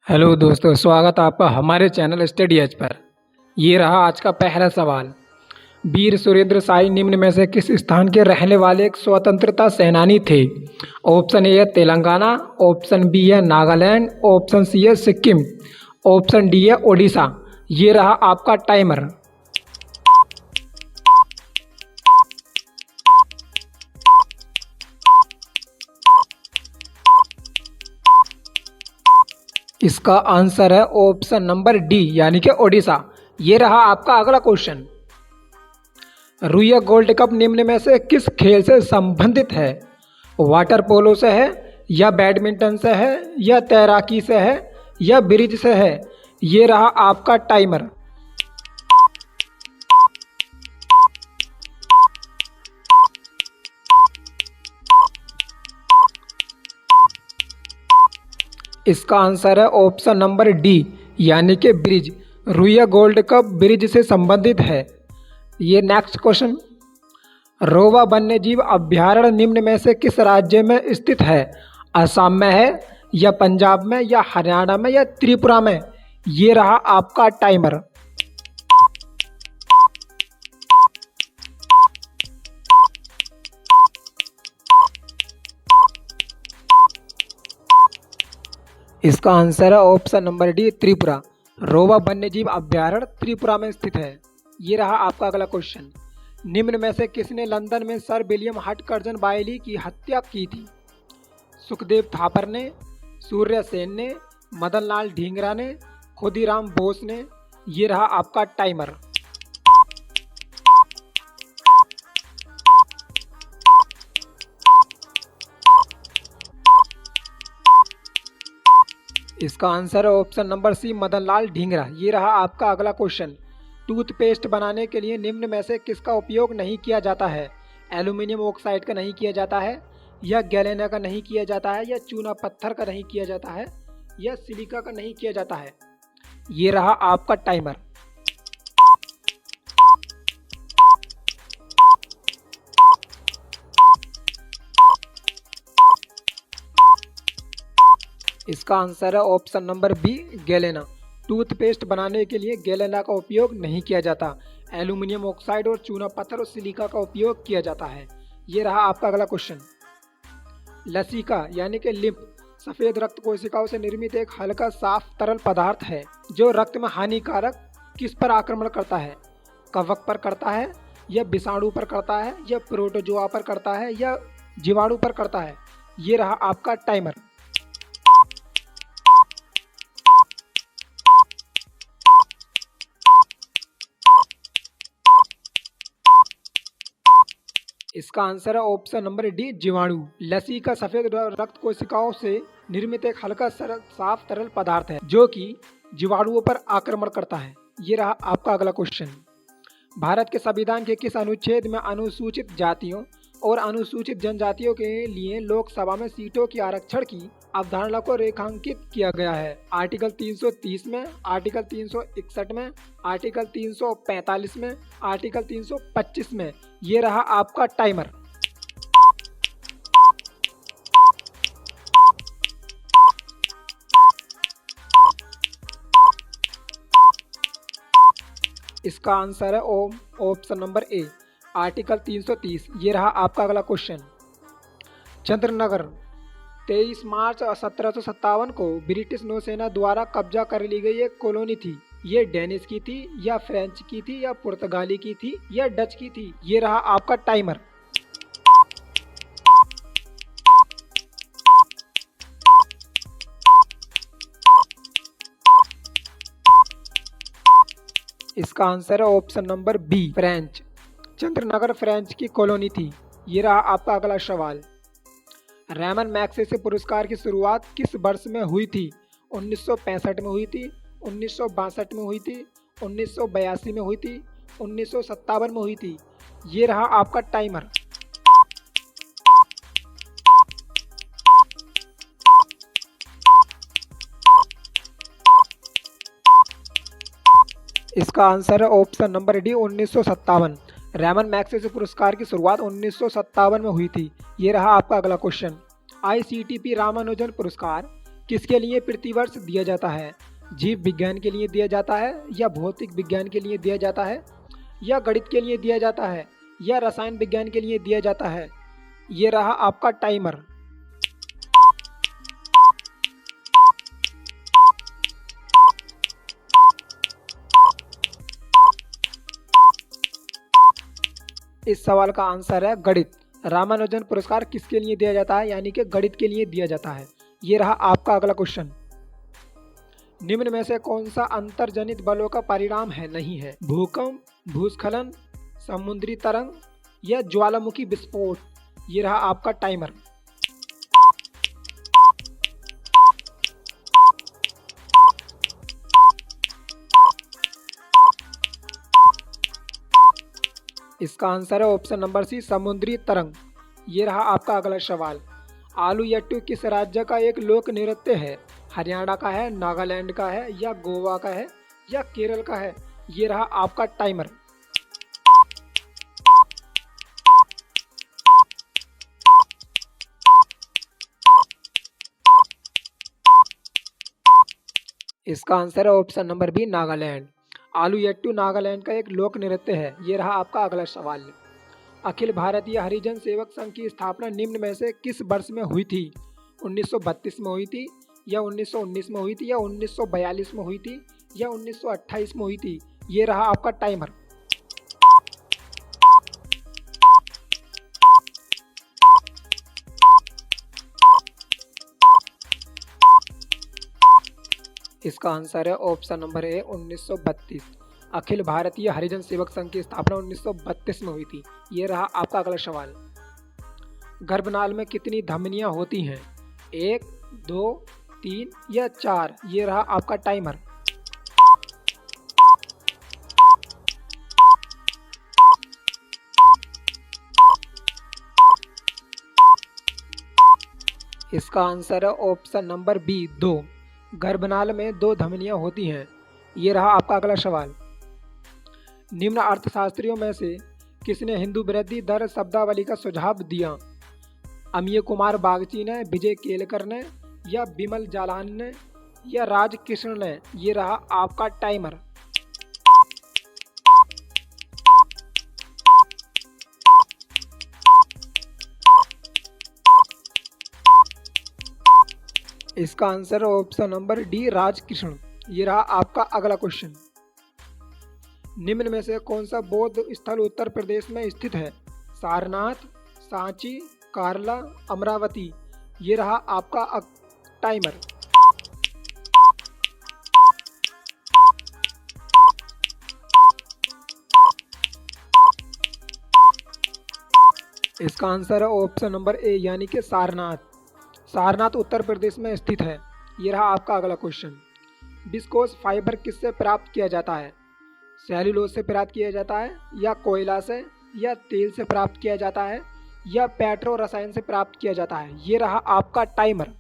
Hello दोस्तों, स्वागत है आपका हमारे चैनल स्टडी एज पर। ये रहा आज का पहला सवाल। वीर सुरेंद्र साई निम्न में से किस स्थान के रहने वाले एक स्वतंत्रता सेनानी थे? ऑप्शन ए है तेलंगाना, ऑप्शन बी है नागालैंड, ऑप्शन सी है सिक्किम, ऑप्शन डी है ओडिशा। ये रहा आपका टाइमर। इसका आंसर है ऑप्शन नंबर डी यानी कि ओडिशा। ये रहा आपका अगला क्वेश्चन। रुइया गोल्ड कप निम्न में से किस खेल से संबंधित है? वाटर पोलो से है, या बैडमिंटन से है, या तैराकी से है, या ब्रिज से है? ये रहा आपका टाइमर। इसका आंसर है ऑप्शन नंबर डी यानी कि bridge. Ruia gold cup bridge से संबंधित है। ये नेक्स्ट क्वेश्चन। रोवा वन्यजीव अभ्यारण्य निम्न में से किस राज्य में स्थित है? असम में है, या पंजाब में, या हरियाणा में, या त्रिपुरा में? ये रहा आपका टाइमर। इसका आंसर है ऑप्शन नंबर डी त्रिपुरा। रोवा वन्यजीव अभ्यारण्य त्रिपुरा में स्थित है। ये रहा आपका अगला क्वेश्चन। निम्न में से किसने लंदन में सर विलियम हटकर्जन बायली की हत्या की थी? सुखदेव थापर ने, सूर्य सेन ने, मदन लाल ढींगरा ने, खुदीराम बोस ने? ये रहा आपका टाइमर। इसका आंसर है option number C Madan Lal Dhingra. ये रहा आपका अगला क्वेश्चन। टूथपेस्ट बनाने के लिए निम्न में से किसका उपयोग नहीं किया जाता है? एल्यूमिनियम ऑक्साइड का नहीं किया जाता है, या गैलेना का नहीं किया जाता है, या चूना पत्थर का नहीं किया जाता है, या सिलिका का नहीं किया जाता है? ये रहा आपका टाइमर। इसका आंसर है option number B galena. Toothpaste बनाने के लिए गैलेना का उपयोग नहीं किया जाता। एल्यूमिनियम ऑक्साइड और चूना पत्थर और सिलिका का उपयोग किया जाता है। ये रहा आपका अगला क्वेश्चन। लसिका यानी कि लिम्फ सफ़ेद रक्त कोशिकाओं से निर्मित एक हल्का साफ तरल पदार्थ है जो रक्त में हानिकारक किस पर आक्रमण करता है? कवक पर करता है, या विषाणु पर करता है, या प्रोटोजोआ पर करता है, या जीवाणु पर करता है? ये रहा आपका टाइमर। इसका आंसर है ऑप्शन नंबर डी जीवाणु। लसी का सफेद रक्त कोशिकाओं से निर्मित एक हल्का साफ तरल पदार्थ है जो कि जीवाणुओं पर आक्रमण करता है। ये रहा आपका अगला क्वेश्चन। भारत के संविधान के किस अनुच्छेद में अनुसूचित जातियों और अनुसूचित जनजातियों के लिए लोकसभा में सीटों की आरक्षण की अवधारणा को रेखांकित किया गया है? आर्टिकल 330 में, आर्टिकल 361 में, आर्टिकल 345 में, आर्टिकल 325 में? ये रहा आपका टाइमर। इसका आंसर है ऑप्शन नंबर ए आर्टिकल 330। ये रहा आपका अगला क्वेश्चन। चंद्रनगर 23 मार्च 1757 को ब्रिटिश नौसेना द्वारा कब्जा कर ली गई एक कॉलोनी थी। ये डेनिश की थी, या फ्रेंच की थी, या पुर्तगाली की थी, या डच की थी? ये रहा आपका टाइमर। इसका आंसर है option number B French. Chandranagar French की कॉलोनी थी। ये रहा आपका अगला सवाल। रैमन मैग्सेसे पुरस्कार की शुरुआत किस वर्ष में हुई थी? 1965 में हुई थी, 1962 में हुई थी, 1982 में हुई थी, 1957 में हुई थी? ये रहा आपका टाइमर। इसका आंसर है option number D 1957। Ramon Magsaysay पुरस्कार की शुरुआत 1957 में हुई थी। ये रहा आपका अगला क्वेश्चन। ICTP रामानुजन पुरस्कार किसके लिए प्रतिवर्ष दिया जाता है? जीव विज्ञान के लिए दिया जाता है, या भौतिक विज्ञान के लिए दिया जाता है, या गणित के लिए दिया जाता है, या रसायन विज्ञान के लिए दिया जाता है? ये रहा आपका टाइमर। इस सवाल का आंसर है गणित। रामानुजन पुरस्कार किसके लिए दिया जाता है? यानी कि गणित के लिए दिया जाता है। ये रहा आपका अगला क्वेश्चन। निम्न में से कौन सा अंतर्जनित बलों का परिणाम है? नहीं है। भूकंप, भूस्खलन, समुद्री तरंग, या ज्वालामुखी विस्फोट? ये रहा आपका टाइमर। इसका आंसर है ऑप्शन नंबर सी, समुद्री तरंग। ये रहा आपका अगला सवाल। आलू यट्टू किस राज्य का एक लोक नृत्य है? हरियाणा का है, नागालैंड का है, या गोवा का है, या केरल का है? ये रहा आपका टाइमर। इसका आंसर है ऑप्शन नंबर बी, नागालैंड। आलू यट्टू नागालैंड का एक लोक नृत्य है। ये रहा आपका अगला सवाल। अखिल भारतीय हरिजन सेवक संघ की स्थापना निम्न में से किस वर्ष में हुई थी? 1932 में हुई थी, या 1919 में हुई थी, या 1942 में हुई थी, या 1928 में हुई थी? ये रहा आपका टाइमर। इसका आंसर है ऑप्शन नंबर ए, 1932। अखिल भारतीय हरिजन सेवक संघ की स्थापना 1932 में हुई थी। ये रहा आपका अगला सवाल। गर्भनाल में कितनी धमनियां होती हैं? 1, 2, 3, या 4? ये रहा आपका टाइमर। इसका आंसर है ऑप्शन नंबर बी, 2। गर्भनाल में 2 धमनियां होती हैं। ये रहा आपका अगला सवाल। निम्न अर्थशास्त्रियों में से किसने हिंदू वृद्धि दर शब्दावली का सुझाव दिया? अमीय कुमार बागची ने, विजय केलकर ने, या बिमल जालान ने, या राजकृष्ण ने? ये रहा आपका टाइमर। इसका आंसर है ऑप्शन नंबर डी, राजकृष्ण। ये रहा आपका अगला क्वेश्चन। निम्न में से कौन सा बौद्ध स्थल उत्तर प्रदेश में स्थित है? सारनाथ, सांची, कार्ला, अमरावती? ये रहा आपका टाइमर। इसका आंसर है ऑप्शन नंबर ए, यानी कि सारनाथ। सारनाथ उत्तर प्रदेश में स्थित है। ये रहा आपका अगला क्वेश्चन। विस्कोस फाइबर किससे प्राप्त किया जाता है? सेल्यूलोज से प्राप्त किया जाता है, या कोयला से, या तेल से प्राप्त किया जाता है, या पेट्रो रसायन से प्राप्त किया जाता है? ये रहा आपका टाइमर।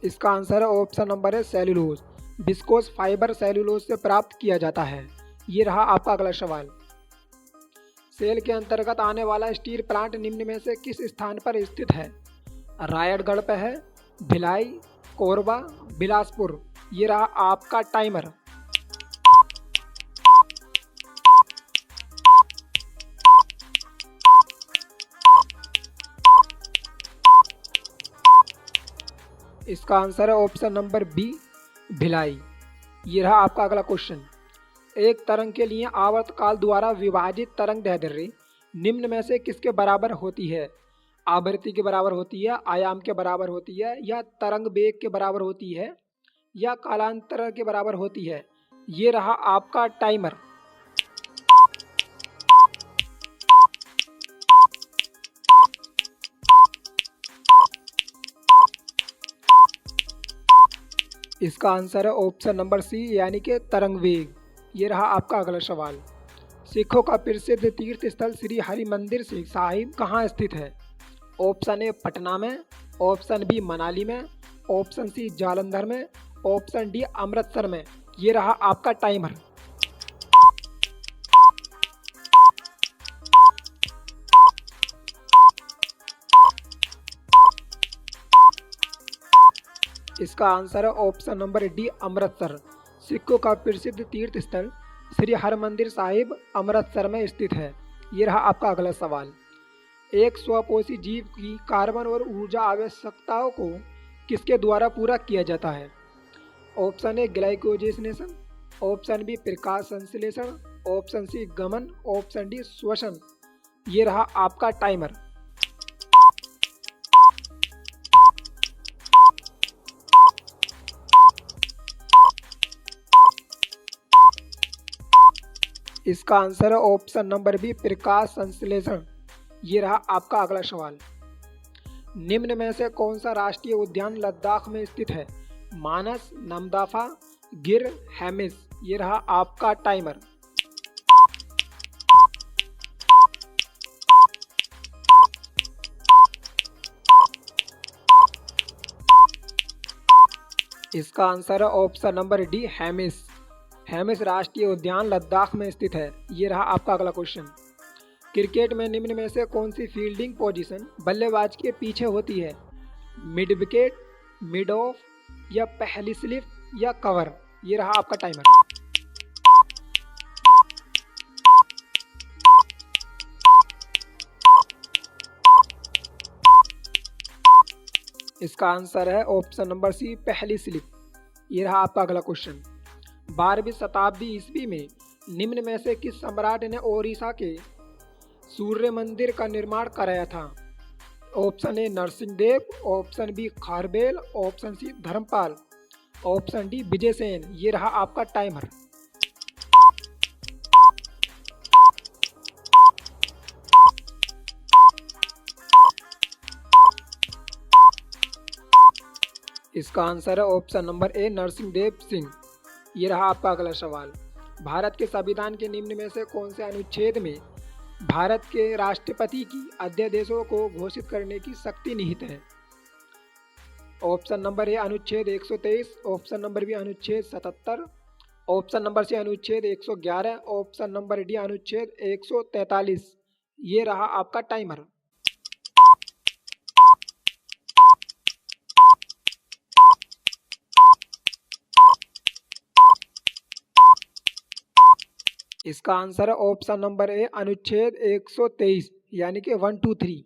इसका आंसर है ऑप्शन नंबर है, सेल्यूलोज। विस्कोस फाइबर सेल्यूलोज से प्राप्त किया जाता है। ये रहा आपका अगला सवाल। सेल के अंतर्गत आने वाला स्टील प्लांट निम्न में से किस स्थान पर स्थित है? रायगढ़ पे है, भिलाई, कोरबा, बिलासपुर? ये रहा आपका टाइमर। इसका आंसर है ऑप्शन नंबर बी, भिलाई। ये रहा आपका अगला क्वेश्चन। एक तरंग के लिए आवर्तकाल द्वारा विभाजित तरंग दैर्ध्य निम्न में से किसके बराबर होती है? आवृत्ति के बराबर होती है, आयाम के बराबर होती है, या तरंग वेग के बराबर होती है, या कालांतर के बराबर होती है? ये रहा आपका टाइमर। इसका आंसर है ऑप्शन नंबर सी, यानी कि तरंग वेग। ये रहा आपका अगला सवाल। सिखों का प्रसिद्ध तीर्थ स्थल श्री हरिमंदिर साहिब कहाँ स्थित है? ऑप्शन ए पटना में, ऑप्शन बी मनाली में, ऑप्शन सी जालंधर में, ऑप्शन डी अमृतसर में? ये रहा आपका टाइमर। इसका आंसर है ऑप्शन नंबर डी अमृतसर। सिखों का प्रसिद्ध तीर्थ स्थल श्री हरमंदिर साहिब अमृतसर में स्थित है। ये रहा आपका अगला सवाल। एक स्वपोषी जीव की कार्बन और ऊर्जा आवश्यकताओं को किसके द्वारा पूरा किया जाता है? ऑप्शन ए ग्लाइकोजेनेशन, ऑप्शन बी प्रकाश संश्लेषण, ऑप्शन सी गमन, ऑप्शन डी श्वसन। ये रहा आपका टाइमर। इसका आंसर है ऑप्शन नंबर बी प्रकाश संश्लेषण। ये रहा आपका अगला सवाल। निम्न में से कौन सा राष्ट्रीय उद्यान लद्दाख में स्थित है? मानस, नमदफा, गिर, हेमिस। ये रहा आपका टाइमर। इसका आंसर है option number D Hemis. Hemis राष्ट्रीय उद्यान लद्दाख में स्थित है। ये रहा आपका अगला क्वेश्चन। क्रिकेट में निम्न में से कौन सी फील्डिंग पोजीशन बल्लेबाज के पीछे होती है? मिड विकेट, मिड ऑफ, या पहली स्लिप, या कवर। ये रहा आपका टाइमर। इसका आंसर है ऑप्शन नंबर सी पहली स्लिप। ये रहा आपका अगला क्वेश्चन। 12वीं शताब्दी ईस्वी में निम्न में से किस सम्राट ने ओडिशा के सूर्य मंदिर का निर्माण कराया था? Option A Narsingh Dev, option B Kharavela, option C Dharmapala, option D Vijayasena. ये रहा आपका टाइमर। इसका आंसर है option number A Narsingh Dev Singh. ये रहा आपका अगला सवाल। भारत के संविधान के निम्न में से कौन से अनुच्छेद में भारत के राष्ट्रपति की अध्यादेशों को घोषित करने की शक्ति निहित है? ऑप्शन नंबर ए अनुच्छेद 123, ऑप्शन नंबर बी अनुच्छेद 77, ऑप्शन नंबर सी अनुच्छेद 111, ऑप्शन नंबर डी अनुच्छेद 143। ये रहा आपका टाइमर। इसका आंसर है ऑप्शन नंबर ए अनुच्छेद 123 यानी कि 123।